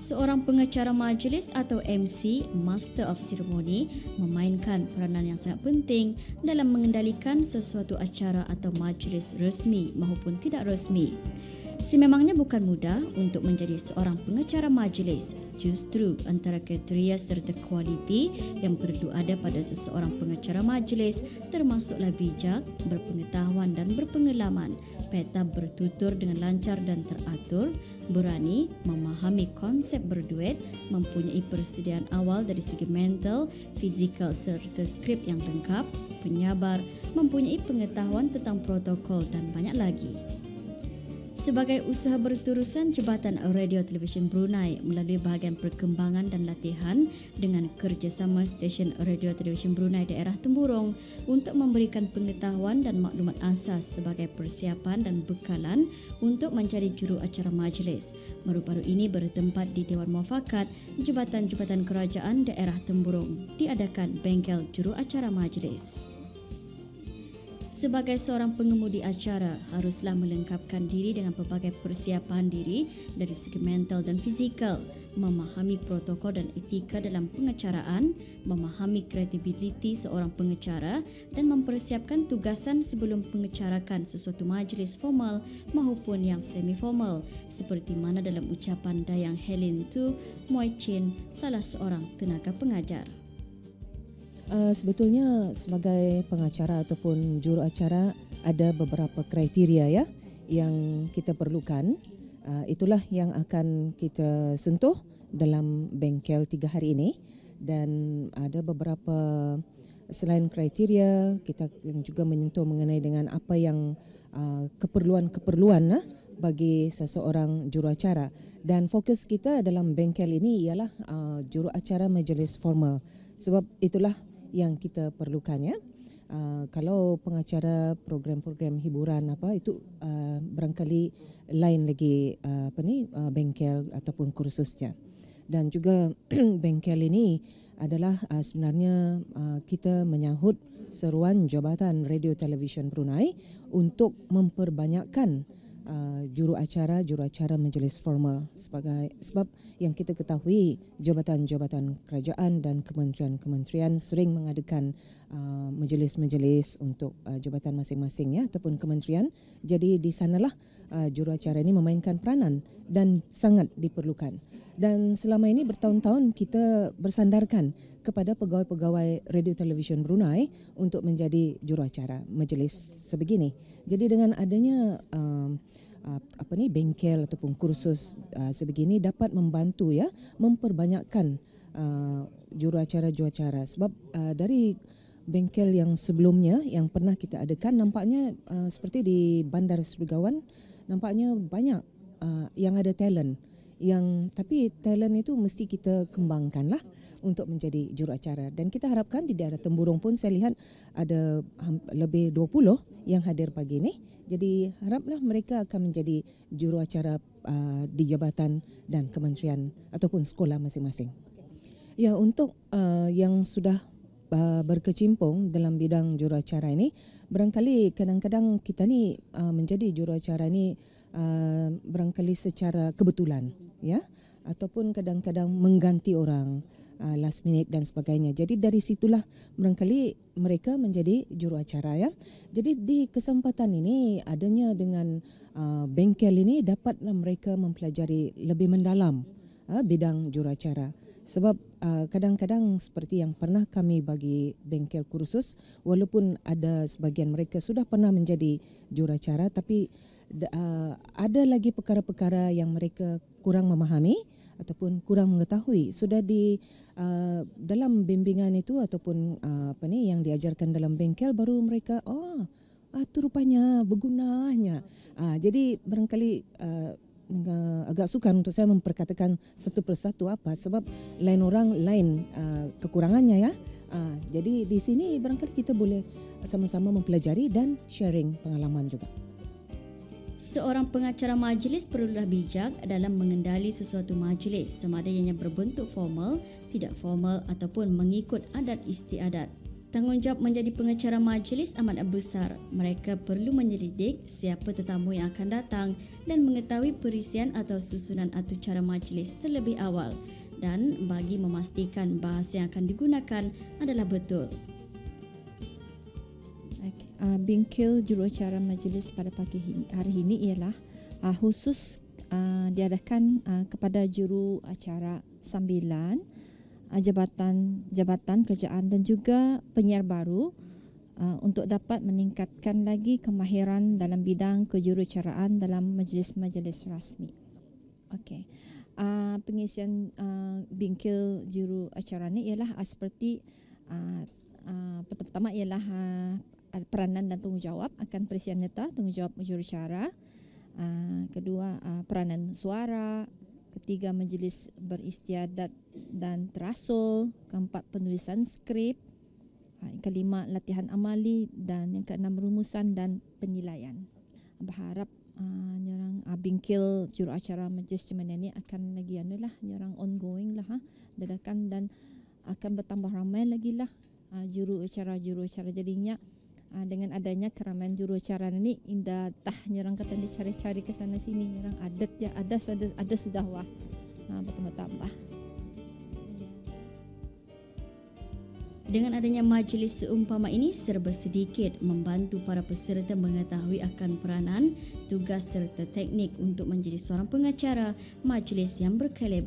Seorang pengacara majlis atau MC, Master of Ceremony, memainkan peranan yang sangat penting dalam mengendalikan sesuatu acara atau majlis resmi maupun tidak resmi. Sememangnya bukan mudah untuk menjadi seorang pengacara majlis. Justru antara kriteria serta kualiti yang perlu ada pada seseorang pengacara majlis termasuklah bijak, berpengetahuan dan berpengalaman, peta bertutur dengan lancar dan teratur, berani, memahami konsep berduet, mempunyai persediaan awal dari segi mental, fizikal serta skrip yang lengkap, penyabar, mempunyai pengetahuan tentang protokol dan banyak lagi. Sebagai usaha berterusan, Jabatan Radio Televisyen Brunei melalui bahagian perkembangan dan latihan dengan kerjasama stesen Radio Televisyen Brunei daerah Temburong untuk memberikan pengetahuan dan maklumat asas sebagai persiapan dan bekalan untuk menjadi juru acara majlis. Baru-baru ini bertempat di Dewan Muafakat Jabatan-Jabatan Kerajaan daerah Temburong diadakan bengkel juru acara majlis. Sebagai seorang pengemudi acara, haruslah melengkapkan diri dengan pelbagai persiapan diri dari segi mental dan fizikal, memahami protokol dan etika dalam pengacaraan, memahami kredibiliti seorang pengacara dan mempersiapkan tugasan sebelum mengecarakan sesuatu majlis formal maupun yang semi formal, seperti mana dalam ucapan Dayang Helen Tu Muay Chin, salah seorang tenaga pengajar. Sebetulnya sebagai pengacara ataupun juru acara ada beberapa kriteria ya yang kita perlukan. Itulah yang akan kita sentuh dalam bengkel 3 hari ini, dan ada beberapa selain kriteria kita juga menyentuh mengenai dengan apa yang keperluan-keperluan bagi seseorang juru acara, dan fokus kita dalam bengkel ini ialah juru acara majlis formal, sebab itulah yang kita perlukan ya. Kalau pengacara program-program hiburan itu barangkali lain lagi bengkel ataupun kursusnya. Dan juga bengkel ini adalah sebenarnya kita menyahut seruan Jabatan Radio Televisyen Brunei untuk memperbanyakkan juru acara majlis formal, sebab yang kita ketahui jabatan-jabatan kerajaan dan kementerian-kementerian sering mengadakan majlis-majlis untuk jabatan masing-masing ya ataupun kementerian. Jadi di sanalah juru acara ini memainkan peranan dan sangat diperlukan. Dan selama ini bertahun-tahun kita bersandarkan kepada pegawai-pegawai Radio Televisyen Brunei untuk menjadi juru acara majlis sebegini. Jadi dengan adanya bengkel ataupun kursus sebegini dapat membantu ya memperbanyakkan juru acara sebab dari bengkel yang sebelumnya yang pernah kita adakan nampaknya seperti di Bandar Seribegawan nampaknya banyak yang ada talent, tapi talent itu mesti kita kembangkanlah untuk menjadi juru acara. Dan kita harapkan di daerah Temburong pun saya lihat ada lebih 20 yang hadir pagi ini. Jadi haraplah mereka akan menjadi juru acara di jabatan dan kementerian ataupun sekolah masing-masing. Ya, untuk yang sudah berkecimpung dalam bidang juru acara ini, barangkali kadang-kadang kita ni menjadi juru acara ini barangkali secara kebetulan ya, ataupun kadang-kadang mengganti orang last minute dan sebagainya. Jadi dari situlah barangkali mereka menjadi juru acara ya. Jadi di kesempatan ini adanya dengan bengkel ini dapatlah mereka mempelajari lebih mendalam bidang juru acara. Sebab kadang-kadang seperti yang pernah kami bagi bengkel kursus, walaupun ada sebagian mereka sudah pernah menjadi juru acara, tapi ada lagi perkara-perkara yang mereka kurang memahami ataupun kurang mengetahui. Sudah di dalam bimbingan itu ataupun yang diajarkan dalam bengkel, baru mereka itu rupanya bergunanya. Jadi barangkali agak sukar untuk saya memperkatakan satu persatu sebab lain orang lain kekurangannya ya. Jadi di sini barangkali kita boleh sama-sama mempelajari dan sharing pengalaman juga. Seorang pengacara majlis perlulah bijak dalam mengendali sesuatu majlis, sama ada ianya berbentuk formal, tidak formal ataupun mengikut adat istiadat. Tanggungjawab menjadi pengacara majlis amat besar. Mereka perlu menyelidik siapa tetamu yang akan datang dan mengetahui perisian atau susunan atur cara majlis terlebih awal dan bagi memastikan bahasa yang akan digunakan adalah betul. Bingkil juruacara majlis pada pagi hari ini ialah khusus diadakan kepada juruacara sambilan jabatan kerajaan dan juga penyiar baru untuk dapat meningkatkan lagi kemahiran dalam bidang kejurucaraan dalam majlis-majlis rasmi. Okey. Pengisian bingkil juruacara ni ialah seperti pertama ialah peranan dan tanggungjawab akan perisian nota, tanggungjawab jurucara. Kedua, peranan suara. Ketiga, majlis beristiadat dan terasul. Keempat, penulisan skrip. Yang kelima, latihan amali. Dan yang keenam, rumusan dan penilaian. Berharap nyorang bingkil juruacara majlis Cemania ni akan lagi nyorang ongoing lah dadakan dan akan bertambah ramai lagi lah juruacara jadinya dengan adanya keramaian juruacara ni indah tah nyorang kata dicari-cari ke sana sini nyorang adat ya ada sudah wah bertambah. Dengan adanya majlis seumpama ini serba sedikit membantu para peserta mengetahui akan peranan, tugas serta teknik untuk menjadi seorang pengacara majlis yang berkaliber.